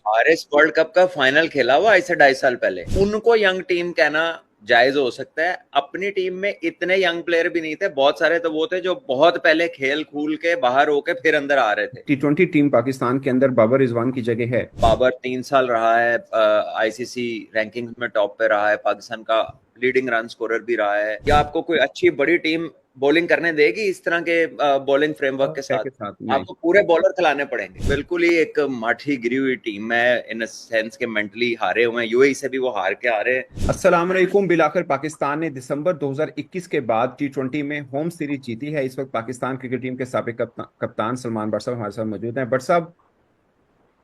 RS world cup का final खेला हुआ ऐसे 2.5 साल पहले। उनको यंग टीम कहना जायज हो सकता है। अपनी टीम में इतने यंग प्लेयर भी नहीं थे, बहुत सारे तो वो थे जो बहुत पहले खेल खूल के बाहर होके फिर अंदर आ रहे थे। T20 टीम पाकिस्तान के अंदर बाबर रिजवान की जगह है। बाबर 3 साल रहा है, आईसीसी रैंकिंग में टॉप पे रहा है, पाकिस्तान का लीडिंग रन स्कोरर भी रहा है। क्या आपको कोई अच्छी बड़ी टीम बॉलिंग करने देगी इस तरह के बॉलिंग फ्रेमवर्क के है साथ? के साथ नहीं। आपको पूरे बॉलर खिलाने पड़ेंगे। बिल्कुल ही एक माठी गिरी हुई टीम है, इन सेंस के मेंटली हारे हुए हैं। यूएई से भी वो हार के आ रहे हैं। अस्सलाम वालेकुम। बिलाकर पाकिस्तान ने दिसंबर 2021 के बाद T20 में होम सीरीज जीती है। इस वक्त पाकिस्तान क्रिकेट टीम के साबिक कप्तान सलमान बट साहब हमारे साथ मौजूद हैं। बट साहब,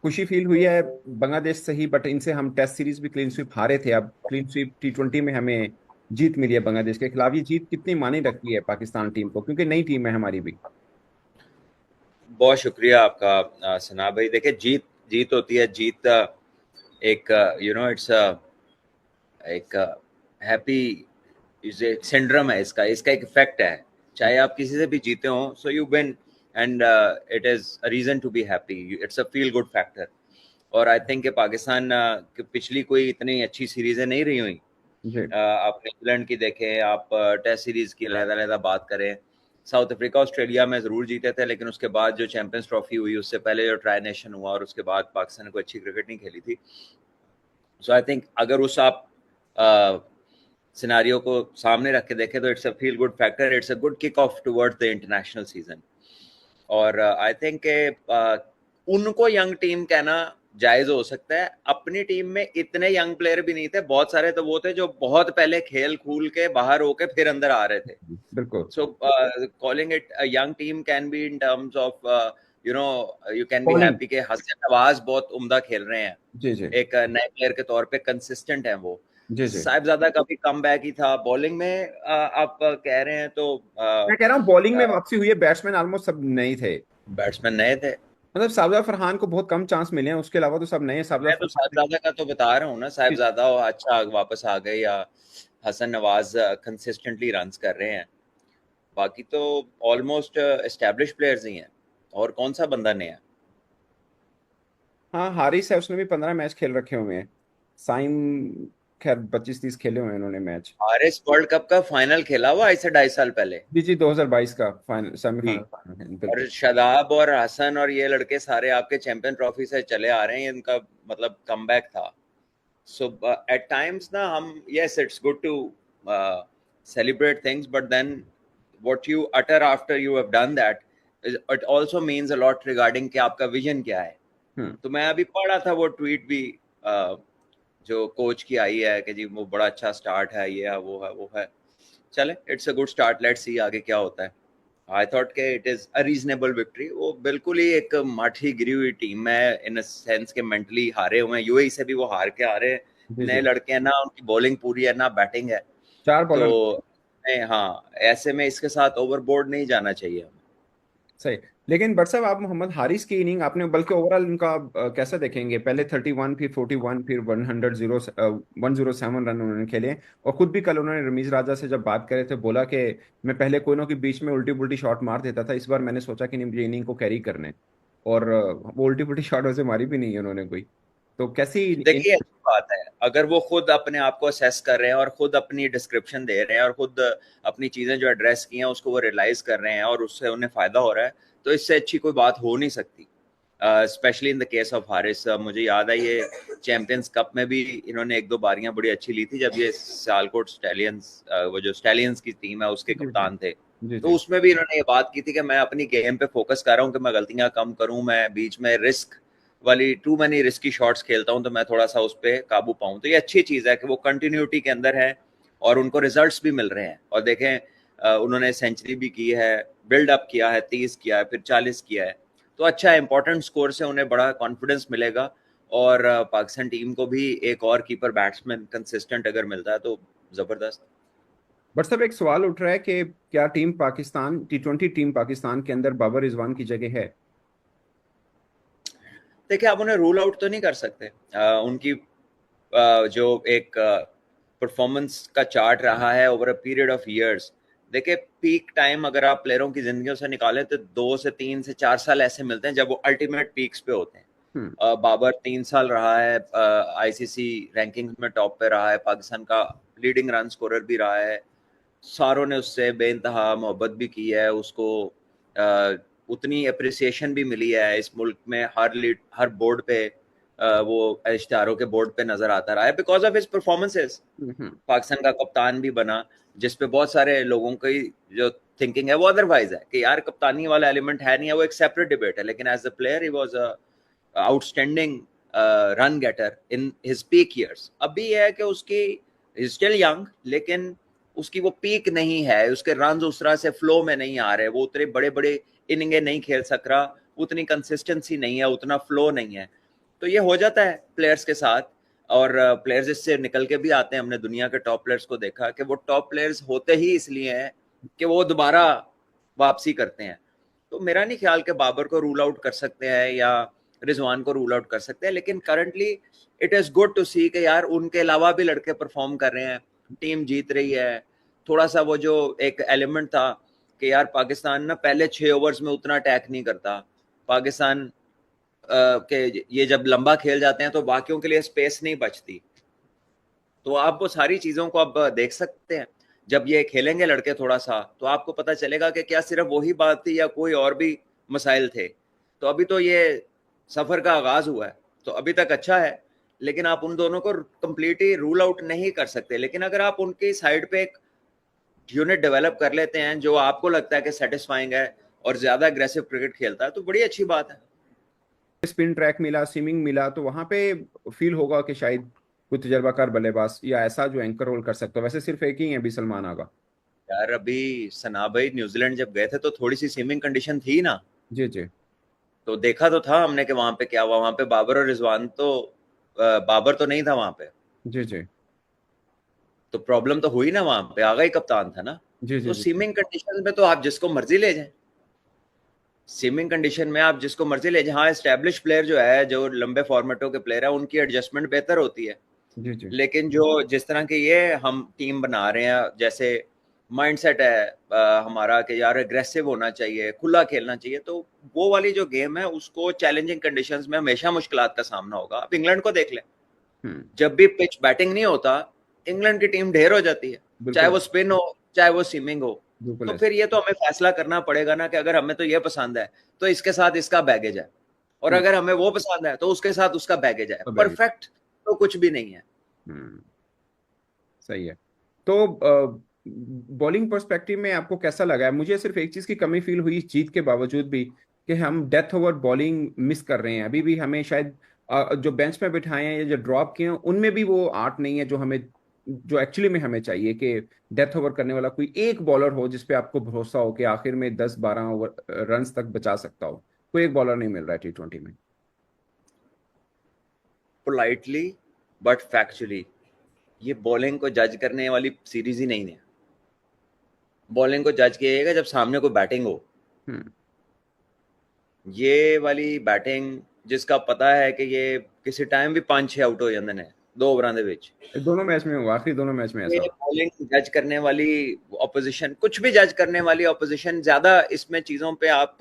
खुशी फील हुई है बांग्लादेश से ही, बट इनसे हम टेस्ट सीरीज भी क्लीन स्वीप हारे थे। अब क्लीन स्वीप T20 में हमें जीत मिली है बांग्लादेश के खिलाफ। ये जीत कितनी मायने रखती है पाकिस्तान टीम को, क्योंकि नई टीम है हमारी भी। बहुत शुक्रिया आपका सना भाई। देखिए, जीत जीत होती है। जीत एक इट्स एक हैप्पी इज एक सिंड्रोम है। इसका इसका एक इफेक्ट है। चाहे आप किसी से भी जीते हो, so you win and it is a reason to be happy. It's a feel good factor. और आई थिंक पाकिस्तान की पिछली कोई इतनी अच्छी सीरीजें नहीं रही हुई। जी। आप न्यूजीलैंड की देखें, आप टेस्ट सीरीज की अलग-अलग बात करें। साउथ अफ्रीका ऑस्ट्रेलिया में जरूर जीते थे, लेकिन उसके बाद जो चैंपियंस ट्रॉफी हुई, उससे पहले जो ट्राई नेशन हुआ, और उसके बाद पाकिस्तान को अच्छी क्रिकेट नहीं खेली थी। सो आई थिंक अगर उस आप सिनारियो को सामने रख के देखें, तो it's a feel good factor. It's a good kick off towards the international season. और आई थिंक उनको यंग टीम कहना जायज हो सकता है। अपनी टीम में इतने यंग प्लेयर भी नहीं थे, बहुत सारे तो वो थे जो बहुत पहले खेल खूल के बाहर होके फिर अंदर आ रहे थे। बिल्कुल। So calling it a young team can be in terms of you know you can be bowling. Happy के हसन नवाज बहुत उम्दा खेल रहे हैं। जी जी। एक नए प्लेयर के तौर पे कंसिस्टेंट है वो। जी जी। साहिबजादा का भी कम बैक ही था। बॉलिंग में आप कह रहे हैं तो मैं कह रहा हूँ बॉलिंग में वापसी हुई है, बैट्समैन ऑलमोस्ट सब नए थे। बैट्समैन नए थे। मतलब साबजा फरहान को बहुत कम चांस मिले हैं, उसके अलावा तो सब नए। साबजा मैं तो फरहान साहिबजादा का तो बता रहा हूँ ना, ने। साहिबजादा अच्छा वापस आ गए, या हसन नवाज कंसिस्टेंटली रन्स कर रहे हैं। बाकी तो ऑलमोस्ट एस्टेब्लिश प्लेयर्स ही हैं। और कौन सा बंदा नया? हाँ, हारिस है, उसने भी 15 मैच खेल रखे हुए हैं। साइम खैर 25-30 खेले हुए हैं उन्होंने मैच। आरएस वर्ल्ड कप का फाइनल खेला हुआ ऐसे 2.5 साल पहले। जी जी, 2022 का फाइनल, जी। सेमीफाइनल फाइनल है, और बिल्कुल। शादाब और हसन और ये लड़के सारे आपके चैंपियन ट्रॉफी से चले आ रहे हैं। इनका मतलब कमबैक था। So at times ना हम, yes, it's good to celebrate things, but then what you utter after you have done that it also means a lot regarding कि आपका विजन क्या है। हम्म। तो मैं अभी पढ़ रहा था वो ट्वीट भी, जो कोच की आई है कि जी वो बड़ा अच्छा स्टार्ट है, ये है वो है वो है। चले, it's a good start, let's see आगे क्या होता है। आई थॉट के it is a reasonable victory. वो बिल्कुल ही एक माठी गिरी हुई टीम है, इन सेंस के मेंटली हारे हुए हैं। यूएई से भी वो हार के आ रहे हैं। जी नए जी। लड़के हैं ना, उनकी बॉलिंग पूरी है ना बैटिंग है। चार तो बॉलर। हाँ, ऐसे में इसके साथ ओवरबोर्ड नहीं जाना चाहिए हमें। सही। लेकिन बट साहब, आप मोहम्मद हारिस की इनिंग आपने, बल्कि ओवरऑल इनका कैसा देखेंगे? पहले 31, फिर 41, फिर 107 रन उन्होंने खेले। और खुद भी कल उन्होंने रमीज राजा से जब बात करे थे, बोला कि मैं पहले कोनों के बीच में उल्टी पुल्टी शॉट मार देता था, इस बार मैंने सोचा कि नहीं, मुझे इनिंग को कैरी करने। और वो उल्टी पुल्टी शॉट वैसे मारी भी नहीं है उन्होंने कोई। तो कैसी देखिए, अच्छी बात है अगर वो खुद अपने आप को असेस कर रहे हैं और खुद अपनी डिस्क्रिप्शन दे रहे हैं और खुद अपनी चीजें जो एड्रेस की हैं उसको वो रियलाइज कर रहे हैं और उससे उन्हें फायदा हो रहा है। तो इससे अच्छी कोई बात हो नहीं सकती। Specially in the case of Haris. मुझे याद है ये चैंपियंस कप में भी इन्होंने एक दो बारियां बड़ी अच्छी ली थी, जब ये सियालकोट स्टैलियंस, वो जो स्टैलियंस की टीम है उसके जी जी। कप्तान थे। जी तो जी। उसमें भी इन्होंने ये बात की थी कि मैं अपनी गेम पे फोकस कर रहा हूँ कि मैं गलतियां कम करूं, मैं बीच में रिस्क वाली टू मैनी रिस्की शॉट्स खेलता हूं, तो मैं थोड़ा सा उस पर काबू पाऊं। तो ये अच्छी चीज है कि वो कंटिन्यूटी के अंदर है और उनको रिजल्ट्स भी मिल रहे हैं। और देखें, उन्होंने सेंचुरी भी की है, बिल्डअप किया है, 30 किया है, फिर 40 किया है। तो अच्छा इंपॉर्टेंट स्कोर से उन्हें बड़ा कॉन्फिडेंस मिलेगा। और पाकिस्तान टीम को भी एक और कीपर बैट्समैन कंसिस्टेंट अगर मिलता है तो जबरदस्त। बट सब एक सवाल उठ रहा है कि क्या team Pakistan T20 team Pakistan के अंदर बाबर रिजवान की जगह है? देखिए, आप उन्हें रूल आउट तो नहीं कर सकते। उनकी जो एक परफॉर्मेंस का चार्ट रहा है over a period of years. देखिए, पीक टाइम अगर आप प्लेयरों की जिंदगियों से निकालें तो 2 से 3 से 4 साल ऐसे मिलते हैं जब वो अल्टीमेट पीक्स पे होते हैं। हम्म बाबर 3 साल रहा है, आईसीसी रैंकिंग्स में टॉप पे रहा है, पाकिस्तान का लीडिंग रन स्कोरर भी रहा है। सारों ने उससे बेइंतहा मोहब्बत भी की है, उसको उतनी अप्रिसिएशन भी मिली है इस मुल्क में। हर बोर्ड पे वो इश्तिहारों के बोर्ड पे नजर आता रहा है बिकॉज ऑफ हिज परफॉर्मेंसेस। हम्म पाकिस्तान का कप्तान भी बना, जिस पे बहुत सारे लोगों की जो थिंकिंग है वो अदरवाइज है कि यार कप्तानी वाला एलिमेंट है नहीं है, वो एक सेपरेट डिबेट है, लेकिन as a player he was a outstanding run getter in his peak years. अभी है कि उसकी स्टिल यंग, लेकिन उसकी वो पीक नहीं है, उसके रन उस तरह से फ्लो में नहीं आ रहे, वो उतने बड़े बड़े इनिंगे नहीं खेल सक रहा, उतनी कंसिस्टेंसी नहीं है, उतना फ्लो नहीं है। तो ये हो जाता है प्लेयर्स के साथ, और प्लेयर्स इससे निकल के भी आते हैं। हमने दुनिया के टॉप प्लेयर्स को देखा कि वो टॉप प्लेयर्स होते ही इसलिए हैं कि वो दोबारा वापसी करते हैं। तो मेरा नहीं ख्याल कि बाबर को रूल आउट कर सकते हैं या रिजवान को रूल आउट कर सकते हैं, लेकिन currently it is good to see कि यार उनके अलावा भी लड़के परफॉर्म कर रहे हैं, टीम जीत रही है। थोड़ा सा वो जो एक एलिमेंट था कि यार पाकिस्तान ना पहले 6 ओवर्स में उतना अटैक नहीं करता, पाकिस्तान के ये जब लंबा खेल जाते हैं तो बाकियों के लिए स्पेस नहीं बचती। तो आप वो सारी चीजों को अब देख सकते हैं। जब ये खेलेंगे लड़के थोड़ा सा, तो आपको पता चलेगा कि क्या सिर्फ वही बात थी या कोई और भी मसाइल थे। तो अभी तो ये सफर का आगाज हुआ है, तो अभी तक अच्छा है, लेकिन आप उन दोनों को कंप्लीटली रूल आउट नहीं कर सकते। लेकिन अगर आप उनकी साइड पे एक यूनिट डेवलप कर लेते हैं जो आपको लगता है कि सेटिस्फाइंग है और ज्यादा अग्रेसिव क्रिकेट खेलता है, तो बड़ी अच्छी बात है। स्पिन ट्रैक मिला, सीमिंग मिला, तो वहां पे फील होगा कि शायद कोई तजर्बाकार बल्लेबाज या ऐसा जो एंकर रोल कर सकता है। वैसे सिर्फ एक ही है अभी, सलमान आगा। यार अभी सना भाई न्यूजीलैंड जब गए थे तो थोड़ी सी स्विमिंग कंडीशन थी ना, जी जी तो देखा तो था हमने कि वहां पे क्या हुआ। वहां पे बाबर और रिजवान तो बाबर तो नहीं था वहां पे, जी जी तो प्रॉब्लम तो हुई ना, वहां पे आगा ही कप्तान था ना। जी जी तो जी स्विमिंग कंडीशन में तो आप जिसको मर्जी ले जाएं, स्विमिंग कंडीशन में आप जिसको मर्जी ले जाएं। हाँ, एस्टेब्लिश प्लेयर जो है, जो लंबे फॉर्मेटों के प्लेयर है, उनकी एडजस्टमेंट बेहतर होती है। जी जी लेकिन जो जिस तरह की ये हम टीम बना रहे हैं, जैसे माइंडसेट है हमारा कि यार एग्रेसिव होना चाहिए, खुला खेलना चाहिए, तो वो वाली जो गेम है उसको चैलेंजिंग कंडीशंस में हमेशा मुश्किलात का सामना होगा। आप इंग्लैंड को देख लें, हम्म जब भी पिच बैटिंग नहीं होता, इंग्लैंड की टीम ढेर हो जाती है, चाहे बिल्कुल वो स्पिन हो चाहे वो सीमिंग हो। बिल्कुल तो ऐसा। फिर ये तो हमें फैसला करना पड़ेगा ना कि अगर हमें तो ये पसंद है तो इसके साथ इसका बैगेज है, और हम्म अगर हमें वो पसंद है तो उसके साथ उसका बैगेज है। अब है। परफेक्ट तो कुछ भी नहीं है। हम्म सही है। तो बॉलिंग पर्सपेक्टिव में आपको कैसा लगा है? मुझे सिर्फ एक चीज की कमी फील हुई इस जीत के बावजूद भी, कि हम डेथ ओवर बॉलिंग मिस कर रहे हैं अभी भी। हमें शायद जो बेंच पे बिठाए हैं या जो ड्रॉप किए हैं उनमें भी वो आर्ट नहीं है जो हमें, जो एक्चुअली में हमें चाहिए, कि डेथ ओवर करने वाला कोई एक बॉलर हो जिस पे आपको भरोसा हो कि आखिर में 10-12 ओवर रन तक बचा सकता हो। कोई एक बॉलर नहीं मिल रहा है T20 में। पोलाइटली बट फैक्चुअली, ये बॉलिंग को जज करने वाली सीरीज ही नहीं है। बॉलिंग को जज किया जाएगा जब सामने कोई बैटिंग हो। हम्म ये वाली बैटिंग जिसका पता है कि ये किसी टाइम भी 5-6 आउट हो जाते हैं 2 ओवरां दे विच, दोनों मैच में हुआ, आखिरी दोनों मैच में ऐसा ये हुआ। बॉलिंग जज करने वाली ऑपोजिशन, कुछ भी जज करने वाली ऑपोजिशन ज्यादा इसमें चीजों पे आप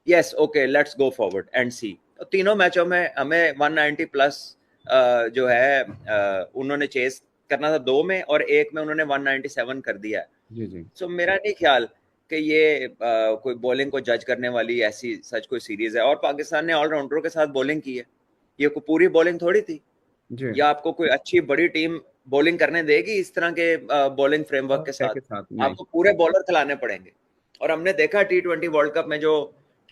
yes okay let's go forward and see. तो तीनों मैचों में हमें 190 प्लस जो है उन्होंने चेस करना था, दो में, और एक में उन्होंने 197 कर दिया है। जी जी सो मेरा नहीं ख्याल कि ये कोई बॉलिंग को जज करने वाली ऐसी सच कोई सीरीज है। और पाकिस्तान ने ऑलराउंडरों के साथ बॉलिंग की है, ये कोई पूरी बॉलिंग थोड़ी थी। जी या आपको कोई अच्छी बड़ी टीम बॉलिंग करने देगी इस तरह के बॉलिंग फ्रेमवर्क के साथ? के साथ नहीं। आपको पूरे बॉलर खिलाने पड़ेंगे। और हमने देखा T20 वर्ल्ड कप में जो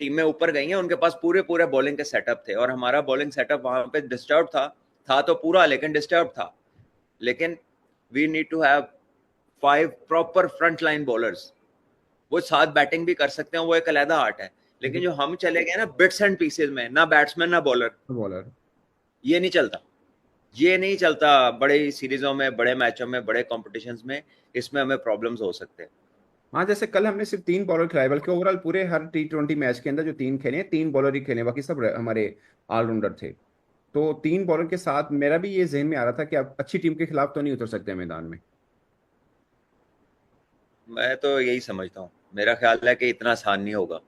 टीमें ऊपर गई हैं उनके पास पूरे पूरे बॉलिंग के सेटअप थे, और हमारा बॉलिंग सेटअप वहां पे डिस्टर्ब था तो पूरा, लेकिन डिस्टर्ब था। लेकिन we need to have 5 proper front line bowlers. वो साथ बैटिंग भी कर सकते हैं, वो एक अलहदा आर्ट है। लेकिन जो हम चले गए ना बिट्स एंड पीसेज में, ना बैट्समैन ना बॉलर, बॉलर। ये नहीं चलता। ये नहीं चलता बड़े सीरीजों में, बड़े मैचों में, बड़े कॉम्पिटिशन्स में। इसमें हमें प्रॉब्लम्स हो सकते हैं। हाँ, जैसे कल हमने सिर्फ 3 बॉलर खिलाए, बल्कि ओवरऑल पूरे हर T20 मैच के अंदर जो 3 खेले हैं, 3 बॉलर ही खेले, बाकी सब हमारे ऑलराउंडर थे। तो 3 बॉलर के साथ मेरा भी ये जहन में आ रहा था कि आप अच्छी टीम के खिलाफ तो नहीं उतर सकते मैदान में। मैं तो यही समझता हूँ, मेरा ख्याल है कि इतना आसान नहीं होगा।